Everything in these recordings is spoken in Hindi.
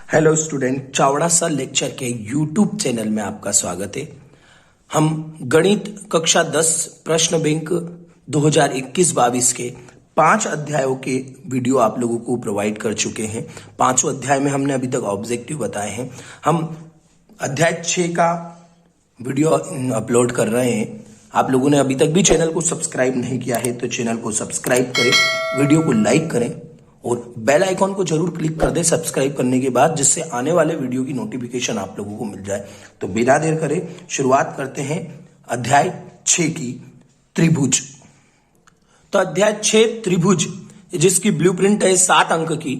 Hello student, Chavda sir lecture के यूट्यूब चैनल में आपका स्वागत है। हम गणित कक्षा 10 प्रश्न बैंक 2021-22 के 5 अध्यायों के वीडियो आप लोगों को प्रोवाइड कर चुके हैं। 5वें अध्याय में हमने अभी तक ऑब्जेक्टिव बताए हैं। हम अध्याय 6 का वीडियो अपलोड कर रहे हैं। आप लोगों ने अभी तक भी चैनल को सब्सक्राइब नहीं किया है तो चैनल को सब्सक्राइब करें, वीडियो को लाइक करें और बेल आइकॉन को जरूर क्लिक कर दें सब्सक्राइब करने के बाद, जिससे आने वाले वीडियो की नोटिफिकेशन आप लोगों को मिल जाए। तो बिना देर करे शुरुआत करते हैं अध्याय 6 की, त्रिभुज। तो अध्याय 6 त्रिभुज, जिसकी ब्लूप्रिंट है 7 अंक की,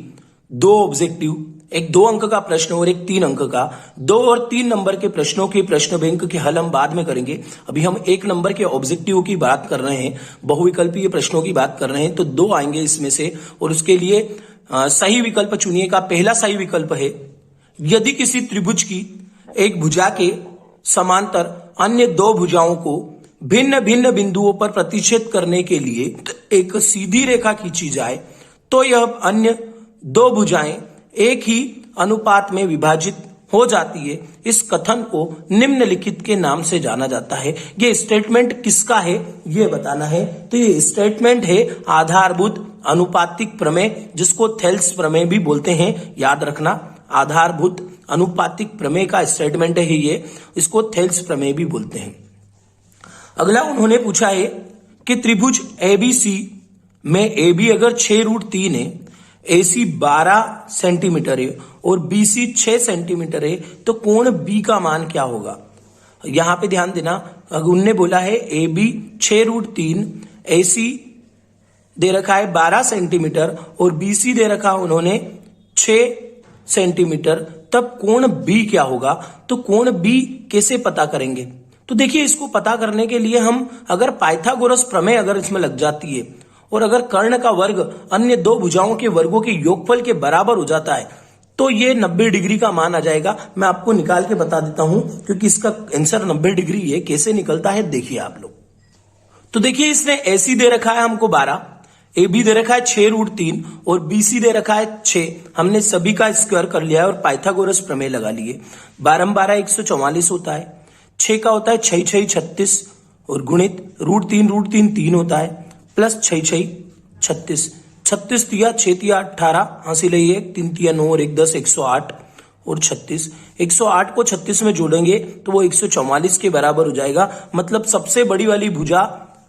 2 ऑब्जेक्टिव, एक 2 अंक का प्रश्न और एक 3 अंक का। 2 और 3 नंबर के प्रश्नों के प्रश्न बैंक के हल हम बाद में करेंगे। अभी हम 1 नंबर के ऑब्जेक्टिव की बात कर रहे हैं, बहुविकल्पीय प्रश्नों की बात कर रहे हैं। तो 2 आएंगे इसमें से और उसके लिए सही विकल्प चुनिए का पहला सही विकल्प है, यदि किसी त्रिभुज की एक भुजा के समांतर अन्य 2 भुजाओं को भिन्न भिन्न बिंदुओं पर प्रतिच्छेद करने के लिए एक सीधी रेखा खींची जाए तो यह अन्य 2 भुजाएं एक ही अनुपात में विभाजित हो जाती है। इस कथन को निम्नलिखित के नाम से जाना जाता है। ये स्टेटमेंट किसका है ये बताना है। तो ये स्टेटमेंट है आधारभूत अनुपातिक प्रमेय, जिसको थेल्स प्रमेय भी बोलते हैं। याद रखना, आधारभूत अनुपातिक प्रमेय का स्टेटमेंट है ये, इसको थेल्स प्रमेय भी बोलते हैं। अगला उन्होंने पूछा है कि त्रिभुज एबीसी में AB अगर 6√3 है, AC 12 सेंटीमीटर है और BC 6 सेंटीमीटर है, तो कोण B का मान क्या होगा। यहां पे ध्यान देना, उनने बोला है AB 6√3, AC दे रखा है 12 सेंटीमीटर और BC दे रखा उन्होंने 6 सेंटीमीटर, तब कोण B क्या होगा। तो कोण B कैसे पता करेंगे। तो देखिए, इसको पता करने के लिए हम अगर पाइथागोरस प्रमेय अगर इसमें लग जाती है और अगर कर्ण का वर्ग अन्य 2 भुजाओं के वर्गों के योगफल के बराबर हो जाता है तो ये 90 डिग्री का मान आ जाएगा। मैं आपको निकाल के बता देता हूं क्योंकि इसका आंसर 90 डिग्री है। कैसे निकलता है देखिए आप लोग। तो देखिए, इसने AC दे रखा है हमको 12, AB दे रखा है 6√3 और BC दे रखा है 6। हमने सभी का स्क्वायर कर लिया है और पाइथागोरस प्रमेय लगा लिए। 12 12 144 होता है, 6 का होता है 6 6 36 और गुणित √3 3 होता है, प्लस 6 6 36, 36 तिया 6 तिया 18, हासिल है 1 3 तिया 9 और 1 10 108 और 36। 108 को 36 में जोड़ेंगे तो वो 144 के बराबर हो जाएगा। मतलब सबसे बड़ी वाली भुजा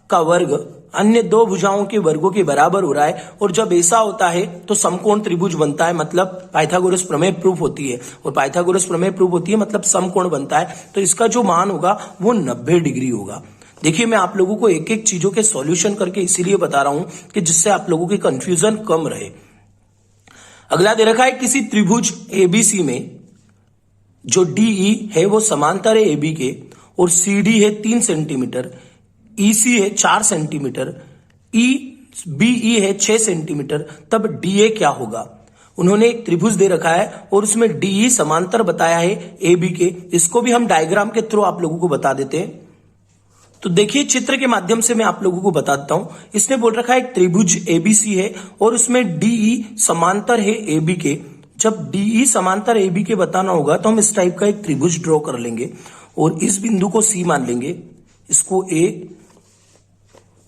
का वर्ग अन्य 2 भुजाओं के वर्गों के बराबर हो रहा है। और जब ऐसा होता है तो समकोण त्रिभुज बनता है, मतलब पाइथागोरस प्रमेय प्रूफ होती है। और पाइथागोरस प्रमेय प्रूफ होती है मतलब समकोण बनता है। तो इसका जो मान होगा वो 90 डिग्री होगा। देखिए, मैं आप लोगों को एक एक चीजों के सॉल्यूशन करके इसीलिए बता रहा हूं कि जिससे आप लोगों की कंफ्यूजन कम रहे। अगला दे रखा है किसी त्रिभुज ABC में जो DE है वो समांतर है AB के और CD है 3 सेंटीमीटर, EC है 4 सेंटीमीटर, BE है 6 सेंटीमीटर, तब DA क्या होगा। उन्होंने एक त्रिभुज दे रखा है और उसमें DE समांतर बताया है AB के। इसको भी हम डायग्राम के थ्रू आप लोगों को बता देते हैं। तो देखिए, चित्र के माध्यम से मैं आप लोगों को बता देता हूं। इसने बोल रखा है एक त्रिभुज ABC है और उसमें DE समांतर है AB के। जब DE समांतर AB के बताना होगा तो हम इस टाइप का एक त्रिभुज ड्रॉ कर लेंगे और इस बिंदु को C मान लेंगे, इसको A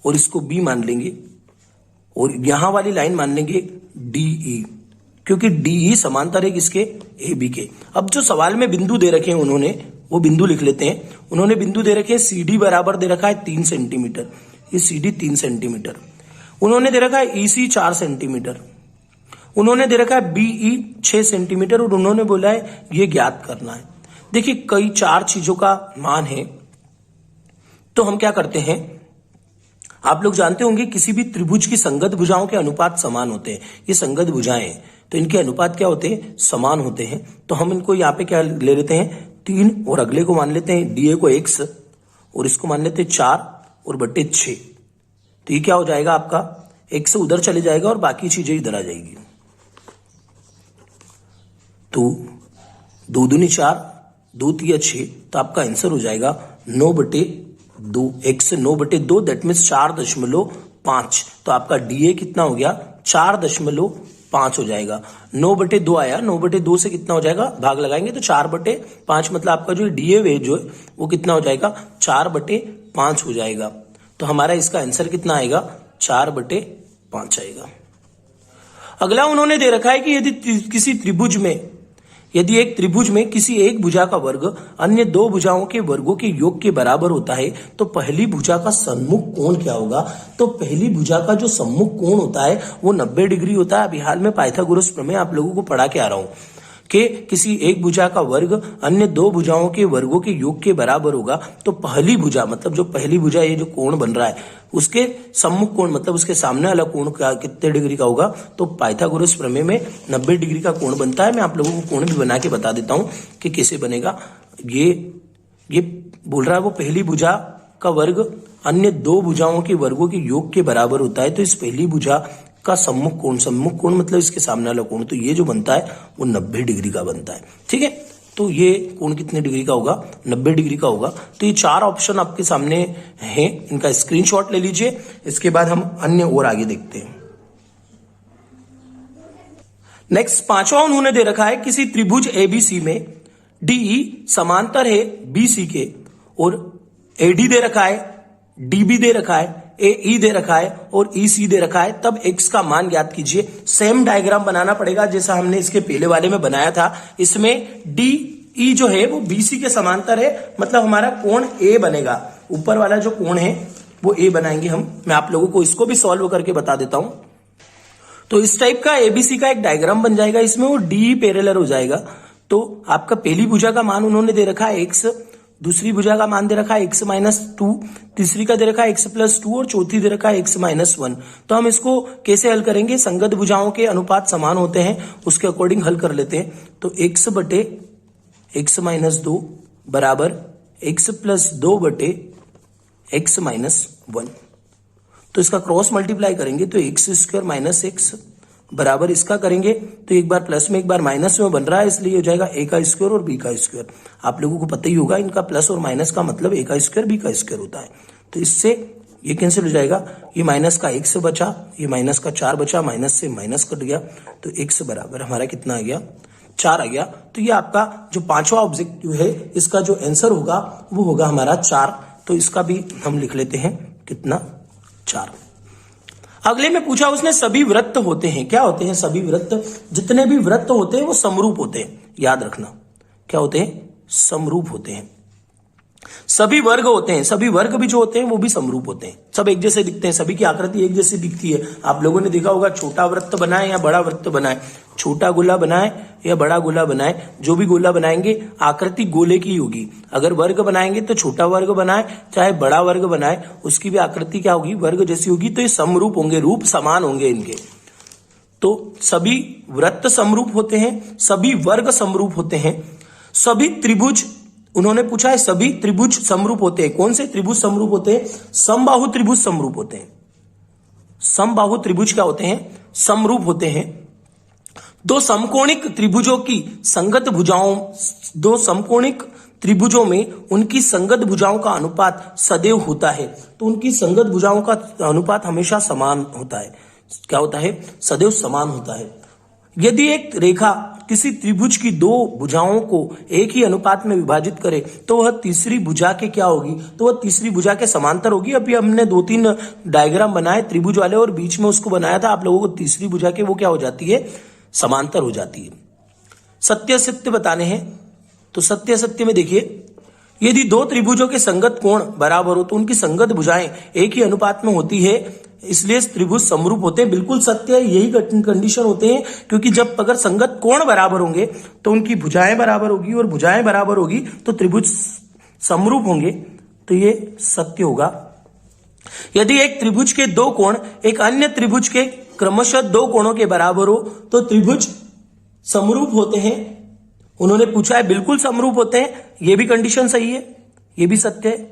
और इसको B मान लेंगे और यहां वाली लाइन मान लेंगे DE, क्योंकि DE समांतर है किसके, AB के। अब जो सवाल में बिंदु दे रखे हैं उन्होंने, वो बिंदु लिख लेते हैं। उन्होंने बिंदु दे रखे हैं CD बराबर दे रखा है 3 सेंटीमीटर, ये CD 3 सेंटीमीटर। उन्होंने दे रखा है EC 4 सेंटीमीटर, उन्होंने दे रखा है BE 6 सेंटीमीटर और उन्होंने बोला है ये ज्ञात करना है। देखिए, कई 4 चीजों का मान है। तो हम क्या करते हैं, आप लोग जानते होंगे किसी भी त्रिभुज की संगत भुजाओं के अनुपात समान होते हैं। ये संगत भुजाएं हैं तो इनके अनुपात क्या होते हैं, समान होते हैं। तो हम इनको यहाँ पे क्या ले लेते हैं, 3 और अगले को मान लेते हैं DA को X और इसको मान लेते हैं 4 और बट्टे 6। तो ये क्या हो जाएगा आपका, X उधर चले जाएगा और बाकी चीजें इधर आ जाएगी। तो 2 दूनी 4, 2 तिया 6, तो आपका आंसर हो जाएगा 9/2। X 9/2 that means 4.5। तो आपका DA कितना हो गया, 4.5 5 हो जाएगा। 9/2 आया, 9/2 से कितना हो जाएगा, भाग लगाएंगे तो 4/5, मतलब आपका जो डी ए वेज जो है वो कितना हो जाएगा, 4/5 हो जाएगा। तो हमारा इसका आंसर कितना आएगा, 4/5 आएगा। अगला उन्होंने दे रखा है कि यदि एक त्रिभुज में किसी एक भुजा का वर्ग अन्य दो भुजाओं के वर्गों के योग के बराबर होता है तो पहली भुजा का सम्मुख कोण क्या होगा। तो पहली भुजा का जो सम्मुख कोण होता है वो 90 डिग्री होता है। अभी हाल में पाइथागोरस प्रमेय आप लोगों को पढ़ा के आ रहा हूं कि किसी एक भुजा का वर्ग अन्य दो भुजाओं के वर्गों के योग के बराबर होगा तो पहली भुजा, मतलब जो पहली भुजा ये जो कोण बन रहा है उसके सम्मुख कोण, मतलब उसके सामने वाला कोण कितने डिग्री का होगा। तो पाइथागोरस प्रमेय में 90 डिग्री का कोण बनता है। मैं आप लोगों को कोण भी बना के बता देता हूं कि कैसे बनेगा। ये बोल रहा है वो पहली भुजा का वर्ग अन्य दो भुजाओं के वर्गों के योग के बराबर होता है। तो इस पहली भुजा का सम्मुख कोण मतलब इसके सामने वाला कोण, तो ये जो बनता है वो 90 डिग्री का बनता है। ठीक है, तो ये कोण कितने डिग्री का होगा, 90 डिग्री का होगा। तो ये 4 ऑप्शन आपके सामने हैं, इनका स्क्रीनशॉट ले लीजिए। इसके बाद हम अन्य और आगे देखते हैं। नेक्स्ट 5वां उन्होंने दे रखा है किसी त्रिभुज एबीसी में डीई समांतर है बीसी के और एडी दे रखा है, डीबी दे रखा है, ए दे रखा है और ईसी दे रखा है, तब एक्स का मान ज्ञात कीजिए। सेम डायग्राम बनाना पड़ेगा जैसा हमने इसके पहले वाले में बनाया था। इसमें डी जो है वो बीसी के समांतर है, मतलब हमारा कोण ए बनेगा। ऊपर वाला जो कोण है वो ए बनाएंगे हम। मैं आप लोगों को इसको भी सॉल्व करके बता देता हूं। तो इस टाइप का एबीसी का एक डायग्राम बन जाएगा, इसमें वो डी पैरेलल हो जाएगा। तो आपका पहली भुजा का मान उन्होंने दे रखा है एक्स, दूसरी भुजा का मान दे रखा है x-2, तीसरी का दे रखा है x+2 और चौथी दे रखा है x-1। तो हम इसको कैसे हल करेंगे, संगत भुजाओं के अनुपात समान होते हैं उसके अकॉर्डिंग हल कर लेते हैं। तो x/x-2 बराबर x+2/x-1। तो इसका क्रॉस मल्टीप्लाई करेंगे तो x² - x बराबर इसका करेंगे तो एक बार प्लस में एक बार माइनस में बन रहा है, इसलिए हो जाएगा a का स्क्वायर और b का स्क्वायर। आप लोगों को पता ही होगा इनका प्लस और माइनस का मतलब a का स्क्वायर b का स्क्वायर होता है। तो इससे ये कैंसिल हो जाएगा, ये माइनस का x बचा, ये माइनस का 4 बचा, माइनस से माइनस कट गया तो x बराबर हमारा कितना आ गया, 4 आ गया। तो ये आपका जो 5वां ऑब्जेक्टिव है इसका जो आंसर होगा वो होगा हमारा 4। तो इसका भी हम लिख लेते हैं कितना, 4। अगले में पूछा उसने सभी वृत्त होते हैं, क्या होते हैं सभी वृत्त, जितने भी वृत्त होते हैं वो समरूप होते हैं। याद रखना क्या होते हैं, समरूप होते हैं। सभी वर्ग होते हैं, सभी वर्ग भी जो होते हैं वो भी समरूप होते हैं, सब एक जैसे दिखते हैं, सभी की आकृति एक जैसी दिखती है। आप लोगों ने देखा होगा छोटा वृत्त बनाए या बड़ा वृत्त बनाए, छोटा गोला बनाए या बड़ा गोला बनाए, जो भी गोला बनाएंगे आकृति गोले की होगी। अगर वर्ग बनाएंगे तो छोटा वर्ग बनाए चाहे बड़ा वर्ग बनाए उसकी भी आकृति क्या होगी, वर्ग जैसी होगी। तो ये समरूप होंगे, रूप समान होंगे इनके। तो सभी वृत्त समरूप होते हैं, सभी वर्ग समरूप होते हैं, सभी त्रिभुज, उन्होंने पूछा है सभी त्रिभुज समरूप होते हैं। कौन से त्रिभुज समरूप होते हैं, समबाहु त्रिभुज समरूप होते हैं। समबाहु त्रिभुज क्या होते हैं, समरूप होते हैं। दो समकोणिक त्रिभुजों की संगत भुजाओं, दो समकोणिक त्रिभुजों में उनकी संगत भुजाओं का अनुपात सदैव होता है। तो उनकी संगत भुजाओं का अनुपात हमेशा समान होता है। क्या होता है, सदैव समान होता है। यदि एक रेखा किसी त्रिभुज की दो भुजाओं को एक ही अनुपात में विभाजित करे तो वह तीसरी भुजा के क्या होगी, तो वह तीसरी भुजा के समांतर होगी। अभी हमने 2-3 डायग्राम बनाए त्रिभुज वाले और बीच में उसको बनाया था, आप लोगों को तीसरी भुजा के वो क्या हो जाती है, समांतर हो जाती है। सत्य सत्य बताने हैं तो सत्य सत्य में देखिए, यदि दो त्रिभुजों के संगत कोण बराबर हो तो उनकी संगत भुजाएं एक ही अनुपात में होती है, इसलिए त्रिभुज समरूप होते हैं। बिल्कुल सत्य है, यही कंडीशन होते हैं, क्योंकि जब अगर संगत कोण बराबर होंगे तो उनकी भुजाएं बराबर होगी और भुजाएं बराबर होगी तो त्रिभुज समरूप होंगे। तो ये सत्य होगा। यदि एक त्रिभुज के दो कोण एक अन्य त्रिभुज के क्रमशः दो कोणों के बराबर हो तो त्रिभुज समरूप होते हैं। उन्होंने पूछा है बिल्कुल समरूप होते हैं, यह भी कंडीशन सही है, यह भी सत्य है।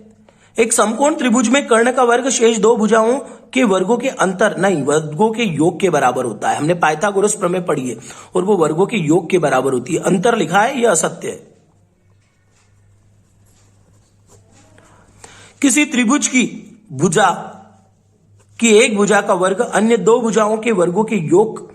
एक समकोण त्रिभुज में कर्ण का वर्ग शेष दो भुजाओं के वर्गों के अंतर नहीं, वर्गों के योग के बराबर होता है। हमने पाइथागोरस प्रमेय पढ़ी है और वो वर्गों के योग के बराबर होती है। अंतर लिखा है, यह असत्य है। किसी त्रिभुज की भुजा की एक भुजा का वर्ग अन्य दो भुजाओं के वर्गों के योग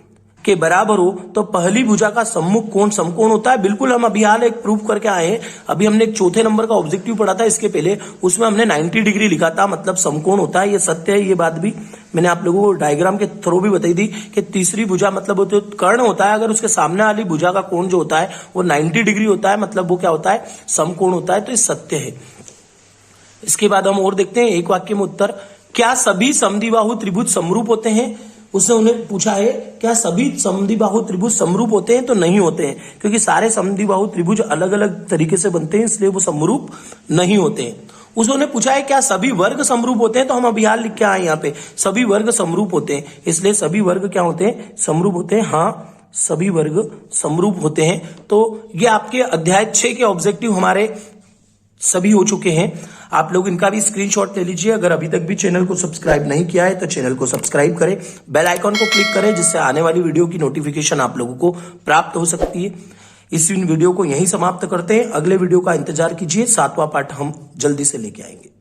के बराबर हो तो पहली भुजा का सम्मुख कोण समकोण होता है। बिल्कुल हम अभी हाल एक प्रूफ करके आए हैं। अभी हमने एक चौथे नंबर का ऑब्जेक्टिव पढ़ा था इसके पहले, उसमें हमने 90 डिग्री लिखा था, मतलब समकोण होता है। ये सत्य है, ये बात भी मैंने आप लोगों को डायग्राम के थ्रू भी बताई थी कि तीसरी भुजा मतलब वो कर्ण होता है, अगर उसके सामने वाली भुजा का कोण जो होता है वो 90 डिग्री होता है, मतलब वो क्या होता है, समकोण होता है। तो ये सत्य है। इसके बाद हम और देखते हैं एक वाक्य में उत्तर। क्या सभी समद्विबाहु त्रिभुज समरूप होते हैं? उसने उन्हें पूछा है क्या सभी समद्विबाहु त्रिभुज समरूप होते हैं? तो नहीं होते हैं, क्योंकि सारे समद्विबाहु त्रिभुज अलग अलग तरीके से बनते हैं, इसलिए वो समरूप नहीं होते हैं। उसने पूछा है क्या सभी वर्ग समरूप होते हैं? तो हम अभी हाल लिख के आए यहाँ पे, सभी वर्ग समरूप होते हैं, इसलिए सभी वर्ग क्या होते हैं, समरूप होते हैं। हाँ, सभी वर्ग समरूप होते हैं। तो ये आपके अध्याय 6 के ऑब्जेक्टिव हमारे सभी हो चुके हैं। आप लोग इनका भी स्क्रीनशॉट ले लीजिए। अगर अभी तक भी चैनल को सब्सक्राइब नहीं किया है तो चैनल को सब्सक्राइब करें, बेल आइकॉन को क्लिक करें, जिससे आने वाली वीडियो की नोटिफिकेशन आप लोगों को प्राप्त हो सकती है। इस वीडियो को यहीं समाप्त करते हैं। अगले वीडियो का इंतजार कीजिए, 7वां पार्ट हम जल्दी से लेके आएंगे।